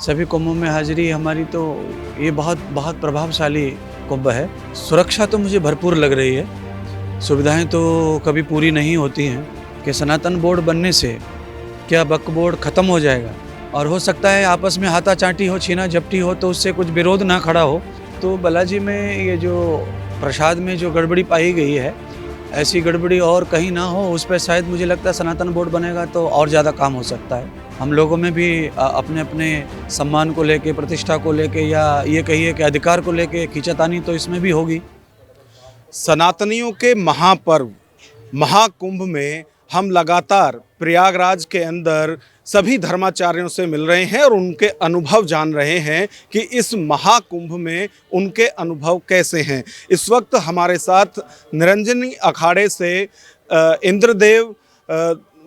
सभी कुंभों में हाजिरी हमारी तो ये बहुत बहुत प्रभावशाली कुंभ है। सुरक्षा तो मुझे भरपूर लग रही है। सुविधाएं तो कभी पूरी नहीं होती हैं कि सनातन बोर्ड बनने से क्या वक्फ बोर्ड ख़त्म हो जाएगा और हो सकता है आपस में हाथाचांटी हो, छीना झपटी हो तो उससे कुछ विरोध ना खड़ा हो। तो बालाजी में ये जो प्रसाद में जो गड़बड़ी पाई गई है, ऐसी गड़बड़ी और कहीं ना हो, उस पर शायद मुझे लगता है सनातन बोर्ड बनेगा तो और ज़्यादा काम हो सकता है। हम लोगों में भी अपने अपने सम्मान को लेके, प्रतिष्ठा को लेके, या ये कहिए कि अधिकार को लेके खींचातानी तो इसमें भी होगी। सनातनियों के महापर्व महाकुंभ में हम लगातार प्रयागराज के अंदर सभी धर्माचार्यों से मिल रहे हैं और उनके अनुभव जान रहे हैं कि इस महाकुंभ में उनके अनुभव कैसे हैं। इस वक्त हमारे साथ निरंजनी अखाड़े से इंद्रदेव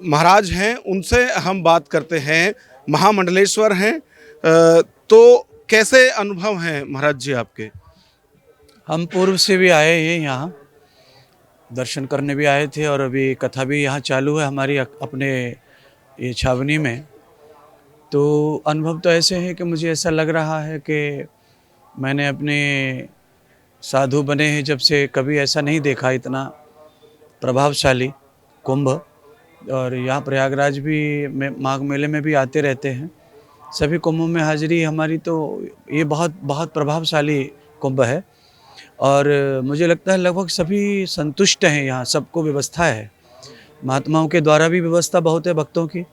महाराज हैं, उनसे हम बात करते हैं। महामंडलेश्वर हैं, तो कैसे अनुभव हैं महाराज जी आपके? हम पूर्व से भी आए हैं, यहाँ दर्शन करने भी आए थे और अभी कथा भी यहाँ चालू है हमारी अपने ये छावनी में। तो अनुभव तो ऐसे हैं कि मुझे ऐसा लग रहा है कि मैंने अपने साधु बने हैं जब से कभी ऐसा नहीं देखा इतना प्रभावशाली कुंभ। और यहाँ प्रयागराज भी माघ मेले में भी आते रहते हैं। सभी कुंभों में हाजिरी हमारी तो ये बहुत बहुत प्रभावशाली कुंभ है और मुझे लगता है लगभग सभी संतुष्ट हैं। यहाँ सबको व्यवस्था है, महात्माओं के द्वारा भी व्यवस्था बहुत है भक्तों की,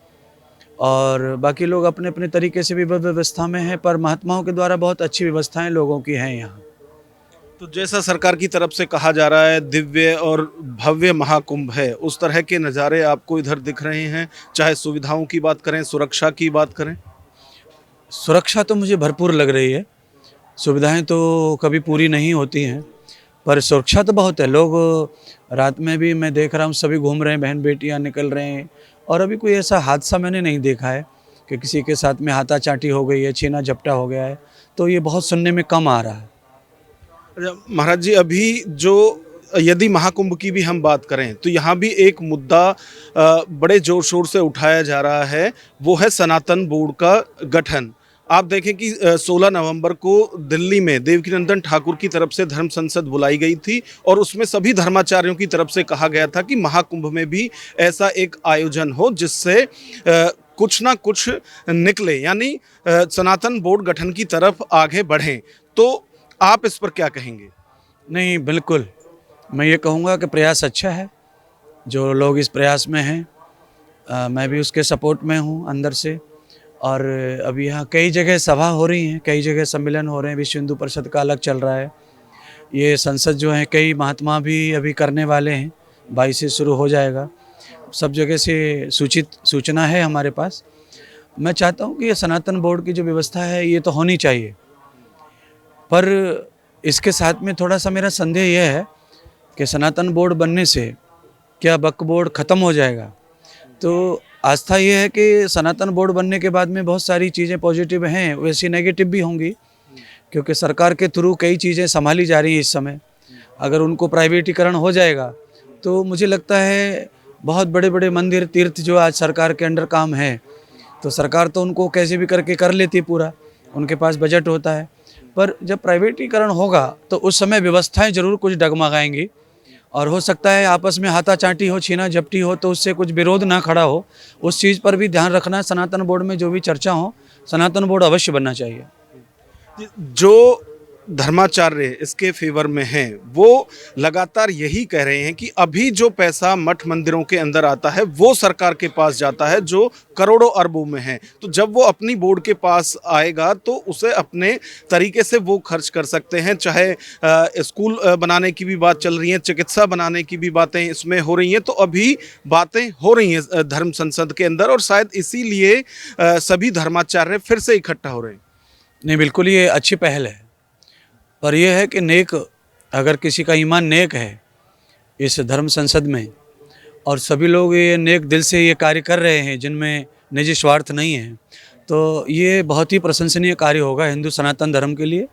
और बाकी लोग अपने अपने तरीके से भी व्यवस्था में हैं, पर महात्माओं के द्वारा बहुत अच्छी व्यवस्थाएं लोगों की हैं यहाँ। तो जैसा सरकार की तरफ से कहा जा रहा है दिव्य और भव्य महाकुंभ है, उस तरह के नज़ारे आपको इधर दिख रहे हैं? चाहे सुविधाओं की बात करें, सुरक्षा की बात करें। सुरक्षा तो मुझे भरपूर लग रही है। सुविधाएं तो कभी पूरी नहीं होती हैं, पर सुरक्षा तो बहुत है। लोग रात में भी मैं देख रहा हूँ सभी घूम रहे हैं, बहन बेटियाँ निकल रहे हैं, और अभी कोई ऐसा हादसा मैंने नहीं देखा है कि किसी के साथ में हाथाचांटी हो गई है, छीना झपटा हो गया है। तो ये बहुत सुनने में कम आ रहा है। महाराज जी, अभी जो यदि महाकुंभ की भी हम बात करें तो यहाँ भी एक मुद्दा बड़े जोर शोर से उठाया जा रहा है, वो है सनातन बोर्ड का गठन। आप देखें कि 16 नवंबर को दिल्ली में देवकीनंदन ठाकुर की तरफ से धर्म संसद बुलाई गई थी और उसमें सभी धर्माचार्यों की तरफ से कहा गया था कि महाकुंभ में भी ऐसा एक आयोजन हो जिससे कुछ ना कुछ निकले, यानी सनातन बोर्ड गठन की तरफ आगे बढ़ें। तो आप इस पर क्या कहेंगे? नहीं, बिल्कुल मैं ये कहूँगा कि प्रयास अच्छा है, जो लोग इस प्रयास में हैं। मैं भी उसके सपोर्ट में हूँ अंदर से। और अभी यहाँ कई जगह सभा हो रही हैं, कई जगह सम्मेलन हो रहे हैं। विश्व हिंदू परिषद का अलग चल रहा है। ये संसद जो है कई महात्मा भी अभी करने वाले हैं, 22 से शुरू हो जाएगा। सब जगह से सूचना है हमारे पास। मैं चाहता हूँ कि ये सनातन बोर्ड की जो व्यवस्था है ये तो होनी चाहिए, पर इसके साथ में थोड़ा सा मेरा संदेह यह है कि सनातन बोर्ड बनने से क्या वक्फ बोर्ड ख़त्म हो जाएगा। तो आस्था ये है कि सनातन बोर्ड बनने के बाद में बहुत सारी चीज़ें पॉजिटिव हैं, वैसी नेगेटिव भी होंगी, क्योंकि सरकार के थ्रू कई चीज़ें संभाली जा रही हैं इस समय। अगर उनको प्राइवेटीकरण हो जाएगा तो मुझे लगता है बहुत बड़े बड़े मंदिर तीर्थ जो आज सरकार के अंडर काम है, तो सरकार तो उनको कैसे भी करके कर लेती है पूरा, उनके पास बजट होता है। पर जब प्राइवेटीकरण होगा तो उस समय व्यवस्थाएं ज़रूर कुछ डगमगाएंगी और हो सकता है आपस में हाथाचांटी हो, छीना झपटी हो तो उससे कुछ विरोध ना खड़ा हो। उस चीज़ पर भी ध्यान रखना है। सनातन बोर्ड में जो भी चर्चा हो, सनातन बोर्ड अवश्य बनना चाहिए। जो धर्माचार्य इसके फेवर में हैं वो लगातार यही कह रहे हैं कि अभी जो पैसा मठ मंदिरों के अंदर आता है वो सरकार के पास जाता है, जो करोड़ों अरबों में है। तो जब वो अपनी बोर्ड के पास आएगा तो उसे अपने तरीके से वो खर्च कर सकते हैं। चाहे स्कूल बनाने की भी बात चल रही है, चिकित्सा बनाने की भी बातें इसमें हो रही हैं। तो अभी बातें हो रही हैं धर्म संसद के अंदर और शायद इसीलिए सभी धर्माचार्य फिर से इकट्ठा हो रहे हैं। नहीं, बिल्कुल ये अच्छी पहल है, पर यह है कि नेक, अगर किसी का ईमान नेक है इस धर्म संसद में और सभी लोग ये नेक दिल से ये कार्य कर रहे हैं जिनमें निजी स्वार्थ नहीं है, तो ये बहुत ही प्रशंसनीय कार्य होगा हिंदू सनातन धर्म के लिए।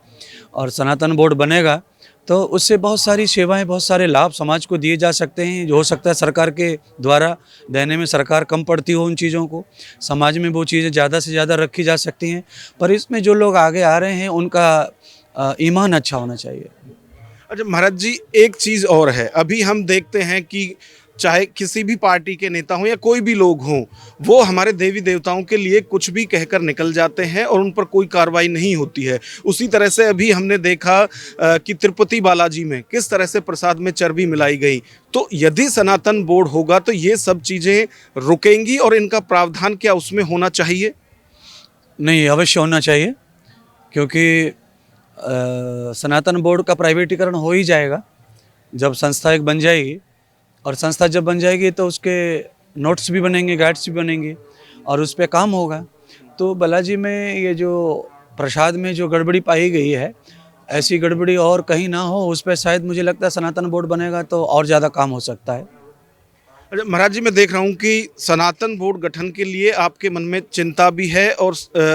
और सनातन बोर्ड बनेगा तो उससे बहुत सारी सेवाएं, बहुत सारे लाभ समाज को दिए जा सकते हैं। जो हो सकता है सरकार के द्वारा देने में सरकार कम पड़ती हो उन चीज़ों को, समाज में वो चीज़ें ज़्यादा से ज़्यादा रखी जा सकती हैं। पर इसमें जो लोग आगे आ रहे हैं उनका ईमान अच्छा होना चाहिए। अच्छा महाराज जी, एक चीज़ और है, अभी हम देखते हैं कि चाहे किसी भी पार्टी के नेता हों या कोई भी लोग हों, वो हमारे देवी देवताओं के लिए कुछ भी कहकर निकल जाते हैं और उन पर कोई कार्रवाई नहीं होती है। उसी तरह से अभी हमने देखा कि तिरुपति बालाजी में किस तरह से प्रसाद में चर्बी मिलाई गई। तो यदि सनातन बोर्ड होगा तो ये सब चीज़ें रुकेंगी और इनका प्रावधान क्या उसमें होना चाहिए? नहीं, अवश्य होना चाहिए, क्योंकि सनातन बोर्ड का प्राइवेटीकरण हो ही जाएगा जब संस्था एक बन जाएगी। और संस्था जब बन जाएगी तो उसके नोट्स भी बनेंगे, गाइड्स भी बनेंगे और उस पर काम होगा। तो बालाजी में ये जो प्रसाद में जो गड़बड़ी पाई गई है, ऐसी गड़बड़ी और कहीं ना हो, उस पर शायद मुझे लगता है सनातन बोर्ड बनेगा तो और ज़्यादा काम हो सकता है। अच्छा महाराज जी, मैं देख रहा हूँ कि सनातन बोर्ड गठन के लिए आपके मन में चिंता भी है और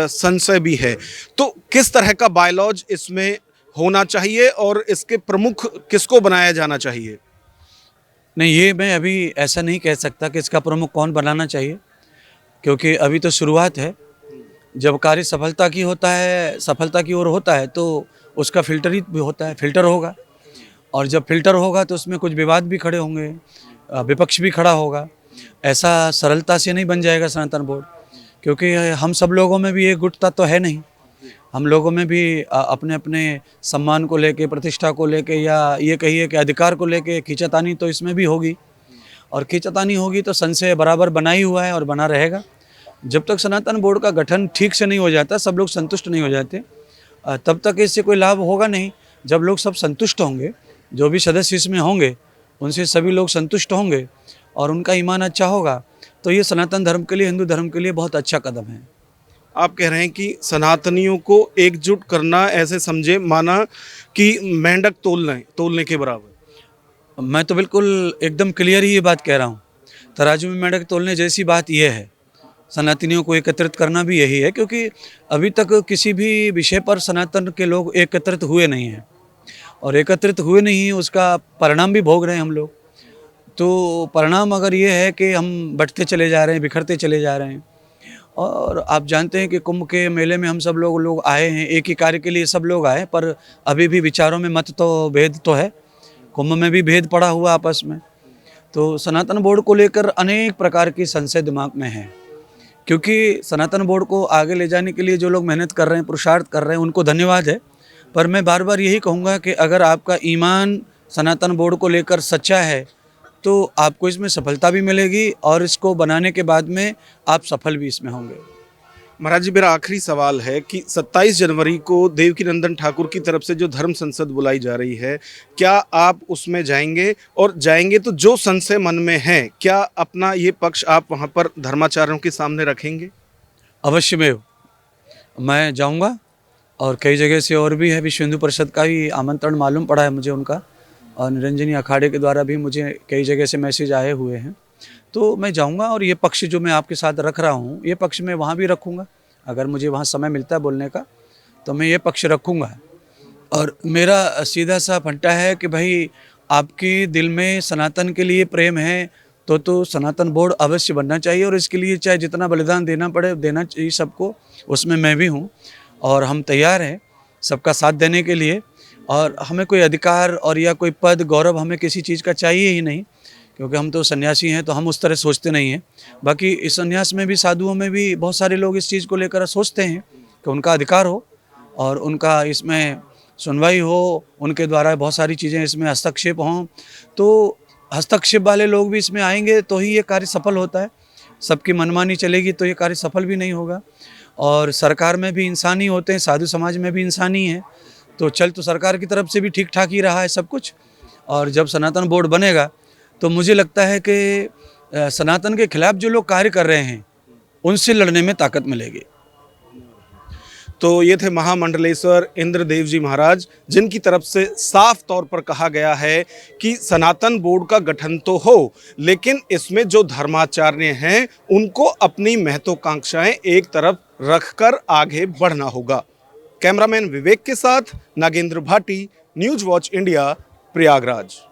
संशय भी है। तो किस तरह का बायलॉज इसमें होना चाहिए और इसके प्रमुख किसको बनाया जाना चाहिए? नहीं, ये मैं अभी ऐसा नहीं कह सकता कि इसका प्रमुख कौन बनाना चाहिए, क्योंकि अभी तो शुरुआत है। जब कार्य सफलता की होता है, सफलता की ओर होता है, तो उसका फिल्टरिंग भी होता है, फिल्टर होगा। और जब फिल्टर होगा तो उसमें कुछ विवाद भी खड़े होंगे, विपक्ष भी खड़ा होगा। ऐसा सरलता से नहीं बन जाएगा सनातन बोर्ड, क्योंकि हम सब लोगों में भी एक गुटता तो है नहीं। हम लोगों में भी अपने अपने सम्मान को लेके, प्रतिष्ठा को लेके, या ये कहिए कि अधिकार को लेके खींचातानी तो इसमें भी होगी। और खींचातानी होगी तो संशय बराबर बना ही हुआ है और बना रहेगा। जब तक सनातन बोर्ड का गठन ठीक से नहीं हो जाता, सब लोग संतुष्ट नहीं हो जाते, तब तक इससे कोई लाभ होगा नहीं। जब लोग सब संतुष्ट होंगे, जो भी सदस्य इसमें होंगे उनसे सभी लोग संतुष्ट होंगे और उनका ईमान अच्छा होगा, तो ये सनातन धर्म के लिए, हिंदू धर्म के लिए बहुत अच्छा कदम है। आप कह रहे हैं कि सनातनियों को एकजुट करना ऐसे समझे माना कि मेंढक तोलने के बराबर। मैं तो बिल्कुल एकदम क्लियर ही ये बात कह रहा हूँ। तराजू में मेंढक तोलने जैसी बात यह है। सनातनियों को एकत्रित करना भी यही है, क्योंकि अभी तक किसी भी विषय पर सनातन के लोग एकत्रित हुए नहीं हैं, और एकत्रित हुए नहीं, उसका परिणाम भी भोग रहे हैं हम लोग। तो परिणाम अगर ये है कि हम बंटते चले जा रहे हैं, बिखरते चले जा रहे हैं। और आप जानते हैं कि कुंभ के मेले में हम सब लोग आए हैं, एक ही कार्य के लिए सब लोग आए, पर अभी भी विचारों में मत तो भेद तो है, कुंभ में भी भेद पड़ा हुआ आपस में। तो सनातन बोर्ड को लेकर अनेक प्रकार की संशय दिमाग में है, क्योंकि सनातन बोर्ड को आगे ले जाने के लिए जो लोग मेहनत कर रहे हैं, पुरुषार्थ कर रहे हैं, उनको धन्यवाद है। पर मैं बार बार यही कहूँगा कि अगर आपका ईमान सनातन बोर्ड को लेकर सच्चा है तो आपको इसमें सफलता भी मिलेगी और इसको बनाने के बाद में आप सफल भी इसमें होंगे। महाराज जी, मेरा आखिरी सवाल है कि 27 जनवरी को देवकीनंदन ठाकुर की तरफ से जो धर्म संसद बुलाई जा रही है, क्या आप उसमें जाएंगे? और जाएंगे तो जो संशय मन में है, क्या अपना ये पक्ष आप वहाँ पर धर्माचार्यों के सामने रखेंगे? अवश्यमेव मैं जाऊंगा, और कई जगह से और भी है, विश्व हिंदू परिषद का भी आमंत्रण मालूम पड़ा है मुझे उनका, और निरंजनी अखाड़े के द्वारा भी मुझे कई जगह से मैसेज आए हुए हैं। तो मैं जाऊंगा, और ये पक्ष जो मैं आपके साथ रख रहा हूँ, ये पक्ष मैं वहाँ भी रखूँगा। अगर मुझे वहाँ समय मिलता है बोलने का तो मैं ये पक्ष रखूँगा। और मेरा सीधा सा फंटा है कि भाई, आपके दिल में सनातन के लिए प्रेम है तो सनातन बोर्ड अवश्य बनना चाहिए, और इसके लिए चाहे जितना बलिदान देना पड़े देना चाहिए सबको। उसमें मैं भी हूँ और हम तैयार हैं सबका साथ देने के लिए। और हमें कोई अधिकार और या कोई पद, गौरव हमें किसी चीज़ का चाहिए ही नहीं, क्योंकि हम तो सन्यासी हैं, तो हम उस तरह सोचते नहीं हैं। बाकी इस सन्यास में भी, साधुओं में भी बहुत सारे लोग इस चीज़ को लेकर सोचते हैं कि उनका अधिकार हो और उनका इसमें सुनवाई हो, उनके द्वारा बहुत सारी चीज़ें इसमें हस्तक्षेप हों। तो हस्तक्षेप वाले लोग भी इसमें आएंगे तो ही ये कार्य सफल होता है। सबकी मनमानी चलेगी तो ये कार्य सफल भी नहीं होगा। और सरकार में भी इंसान ही होते हैं, साधु समाज में भी इंसान ही है। तो चल तो सरकार की तरफ से भी ठीक ठाक ही रहा है सब कुछ। और जब सनातन बोर्ड बनेगा तो मुझे लगता है कि सनातन के खिलाफ जो लोग कार्य कर रहे हैं उनसे लड़ने में ताकत मिलेगी। तो ये थे महामंडलेश्वर इंद्रदेव जी महाराज, जिनकी तरफ से साफ तौर पर कहा गया है कि सनातन बोर्ड का गठन तो हो, लेकिन इसमें जो धर्माचार्य हैं उनको अपनी महत्वाकांक्षाएं एक तरफ रखकर आगे बढ़ना होगा। कैमरामैन विवेक के साथ Nagendra Bhati, news watch India, Prayagraj.